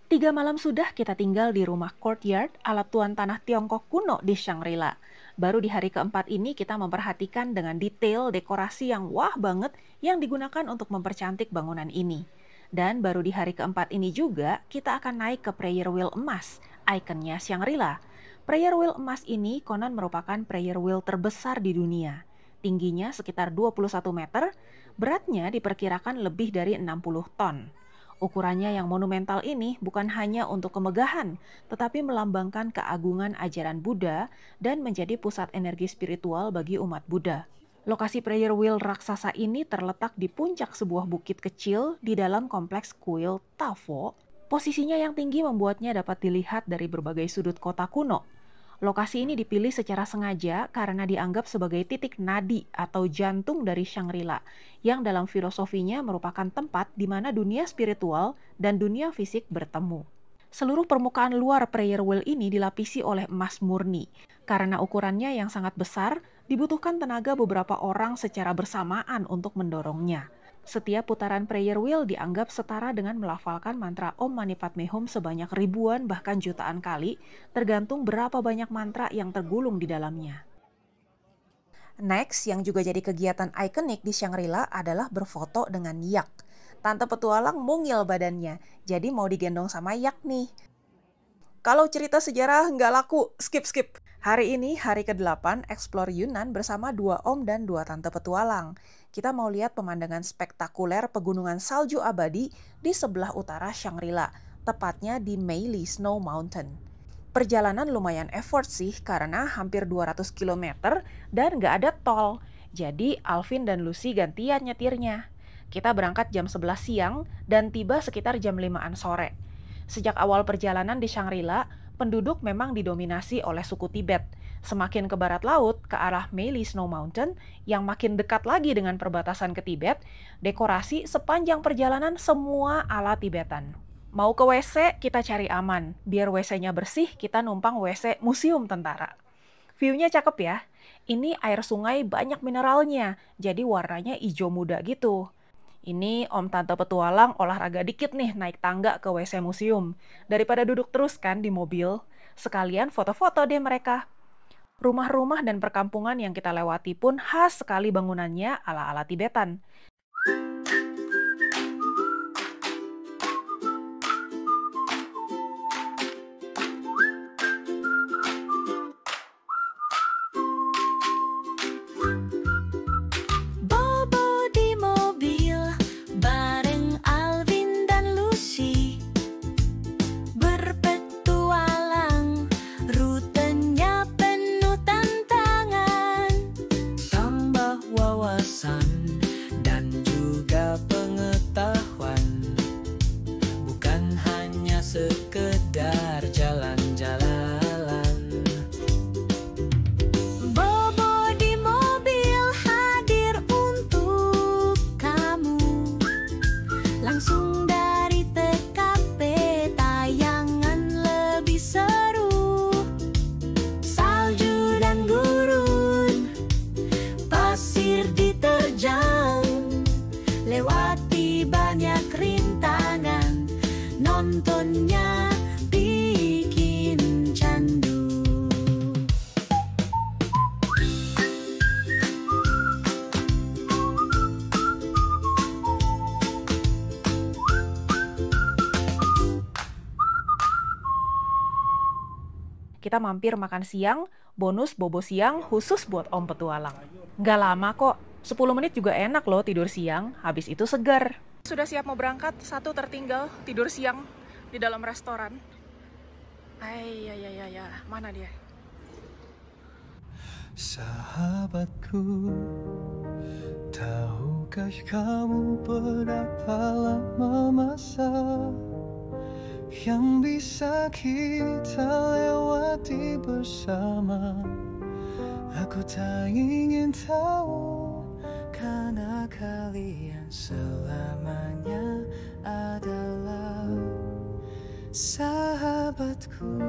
3 malam sudah kita tinggal di rumah courtyard ala tuan tanah Tiongkok kuno di Shangri-La. Baru di hari keempat ini kita memperhatikan dengan detail dekorasi yang wah banget yang digunakan untuk mempercantik bangunan ini. Dan baru di hari keempat ini juga kita akan naik ke prayer wheel emas, ikonnya Shangri-La. Prayer wheel emas ini konon merupakan prayer wheel terbesar di dunia. Tingginya sekitar 21 meter, beratnya diperkirakan lebih dari 60 ton. Ukurannya yang monumental ini bukan hanya untuk kemegahan, tetapi melambangkan keagungan ajaran Buddha dan menjadi pusat energi spiritual bagi umat Buddha. Lokasi prayer wheel raksasa ini terletak di puncak sebuah bukit kecil di dalam kompleks kuil Tafo. Posisinya yang tinggi membuatnya dapat dilihat dari berbagai sudut kota kuno. Lokasi ini dipilih secara sengaja karena dianggap sebagai titik nadi atau jantung dari Shangri-La, yang dalam filosofinya merupakan tempat di mana dunia spiritual dan dunia fisik bertemu. Seluruh permukaan luar prayer wheel ini dilapisi oleh emas murni. Karena ukurannya yang sangat besar, dibutuhkan tenaga beberapa orang secara bersamaan untuk mendorongnya. Setiap putaran prayer wheel dianggap setara dengan melafalkan mantra Om Mani Padme Hum sebanyak ribuan bahkan jutaan kali, tergantung berapa banyak mantra yang tergulung di dalamnya. Next, yang juga jadi kegiatan ikonik di Shangri-La adalah berfoto dengan Yak. Tante petualang mungil badannya, jadi mau digendong sama Yak nih. Kalau cerita sejarah nggak laku, skip. Hari ini hari ke-8 Explore Yunnan bersama 2 om dan 2 tante petualang. Kita mau lihat pemandangan spektakuler pegunungan salju abadi di sebelah utara Shangri-La, tepatnya di Meili Snow Mountain. Perjalanan lumayan effort sih karena hampir 200 km dan nggak ada tol. Jadi Alvin dan Lucy gantian nyetirnya. Kita berangkat jam 11 siang dan tiba sekitar jam 5-an sore. Sejak awal perjalanan di Shangri-La, penduduk memang didominasi oleh suku Tibet. Semakin ke barat laut, ke arah Meili Snow Mountain, yang makin dekat lagi dengan perbatasan ke Tibet, dekorasi sepanjang perjalanan semua ala Tibetan. Mau ke WC, kita cari aman. Biar WC-nya bersih, kita numpang WC museum tentara. View-nya cakep ya. Ini air sungai banyak mineralnya, jadi warnanya hijau muda gitu. Ini om tante petualang olahraga dikit nih naik tangga ke WC museum. Daripada duduk terus kan di mobil, sekalian foto-foto deh mereka. Rumah-rumah dan perkampungan yang kita lewati pun khas sekali bangunannya ala-ala Tibetan. Bobo di mobil bareng Alvin dan Lucy, berpetualang rutenya penuh tantangan, tambah wawasan dan juga pengetahuan, bukan hanya sekedar jalan-jalan. Bobo di mobil hadir untuk kamu, langsung dari TKP tayangan lebih seru. Salju dan gurun, pasir diterjang, lewati banyak rintangan, nontonnya bikin candu. Kita mampir makan siang, bonus bobo siang khusus buat om petualang. Nggak lama kok, 10 menit juga enak loh tidur siang, habis itu segar. Sudah siap mau berangkat, satu tertinggal tidur siang di dalam restoran. Ya, mana dia? Sahabatku, tahukah kamu berapa lama masa yang bisa kita lewati bersama? Aku tak ingin tahu, karena kalian selamanya adalah sahabatku.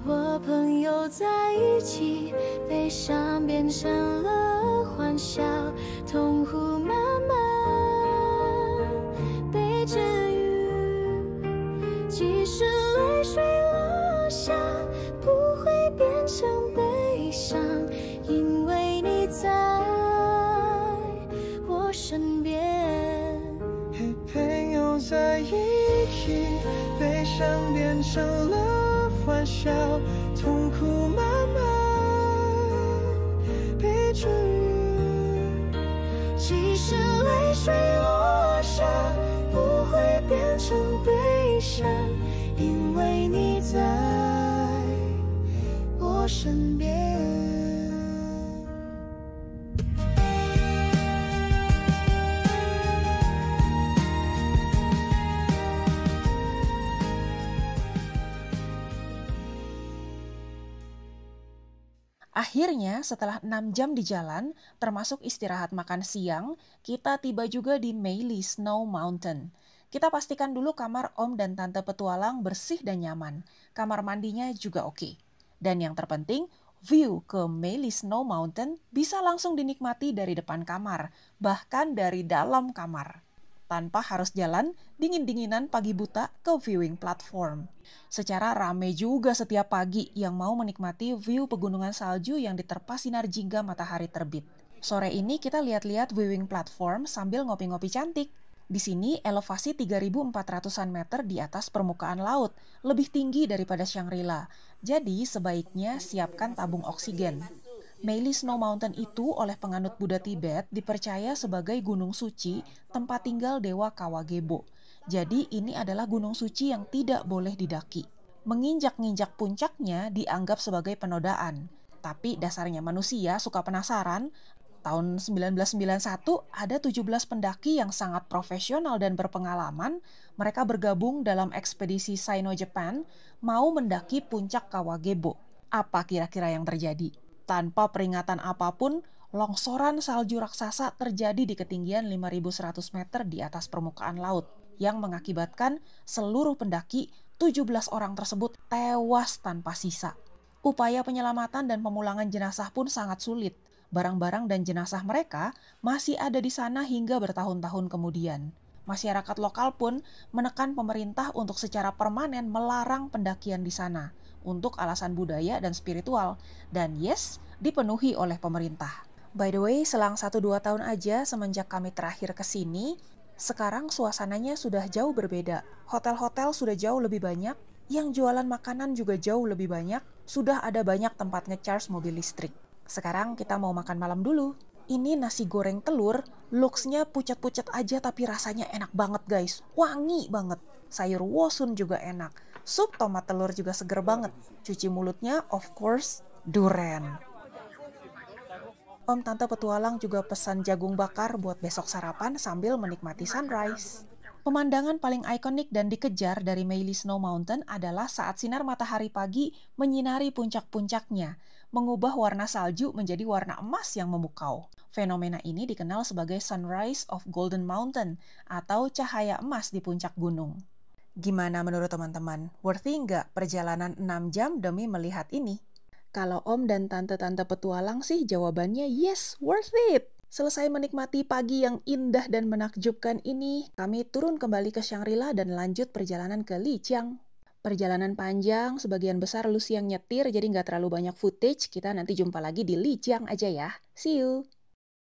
和朋友在一起，悲伤变成了欢笑，痛苦慢慢被治愈。在一起，悲伤变成了欢笑，痛苦慢慢被治愈。即使泪水落下，不会变成悲伤，因为你在我身边。Akhirnya, setelah 6 jam di jalan, termasuk istirahat makan siang, kita tiba juga di Meili Snow Mountain. Kita pastikan dulu kamar Om dan Tante Petualang bersih dan nyaman. Kamar mandinya juga oke. Dan yang terpenting, view ke Meili Snow Mountain bisa langsung dinikmati dari depan kamar, bahkan dari dalam kamar, tanpa harus jalan dingin-dinginan pagi buta ke viewing platform. Secara rame juga setiap pagi yang mau menikmati view pegunungan salju yang diterpa sinar jingga matahari terbit. Sore ini kita lihat-lihat viewing platform sambil ngopi-ngopi cantik. Di sini elevasi 3.400-an meter di atas permukaan laut, lebih tinggi daripada Shangri-La. Jadi sebaiknya siapkan tabung oksigen. Meili Snow Mountain itu oleh penganut Buddha Tibet dipercaya sebagai gunung suci, tempat tinggal Dewa Kawagebo. Jadi ini adalah gunung suci yang tidak boleh didaki. Menginjak-nginjak puncaknya dianggap sebagai penodaan. Tapi dasarnya manusia suka penasaran. Tahun 1991 ada 17 pendaki yang sangat profesional dan berpengalaman. Mereka bergabung dalam ekspedisi Sino-Japan mau mendaki puncak Kawagebo. Apa kira-kira yang terjadi? Tanpa peringatan apapun, longsoran salju raksasa terjadi di ketinggian 5.100 meter di atas permukaan laut, yang mengakibatkan seluruh pendaki 17 orang tersebut tewas tanpa sisa. Upaya penyelamatan dan pemulangan jenazah pun sangat sulit. Barang-barang dan jenazah mereka masih ada di sana hingga bertahun-tahun kemudian. Masyarakat lokal pun menekan pemerintah untuk secara permanen melarang pendakian di sana untuk alasan budaya dan spiritual. Dan yes, dipenuhi oleh pemerintah. By the way, selang 1-2 tahun aja semenjak kami terakhir ke sini, sekarang suasananya sudah jauh berbeda. Hotel-hotel sudah jauh lebih banyak, yang jualan makanan juga jauh lebih banyak, sudah ada banyak tempat ngecharge mobil listrik. Sekarang kita mau makan malam dulu. Ini nasi goreng telur, looks-nya pucat-pucat aja tapi rasanya enak banget guys. Wangi banget. Sayur wosun juga enak. Sup tomat telur juga seger banget. Cuci mulutnya, of course, duren. Om Tante Petualang juga pesan jagung bakar buat besok sarapan sambil menikmati sunrise. Pemandangan paling ikonik dan dikejar dari Meili Snow Mountain adalah saat sinar matahari pagi menyinari puncak-puncaknya, mengubah warna salju menjadi warna emas yang memukau. Fenomena ini dikenal sebagai Sunrise of Golden Mountain atau cahaya emas di puncak gunung. Gimana menurut teman-teman? Worthy nggak perjalanan 6 jam demi melihat ini? Kalau Om dan Tante-Tante Petualang sih jawabannya yes, worth it. Selesai menikmati pagi yang indah dan menakjubkan ini, kami turun kembali ke Shangri-La dan lanjut perjalanan ke Lijiang. Perjalanan panjang, sebagian besar Lucy yang nyetir, jadi nggak terlalu banyak footage. Kita nanti jumpa lagi di Lijiang aja ya. See you!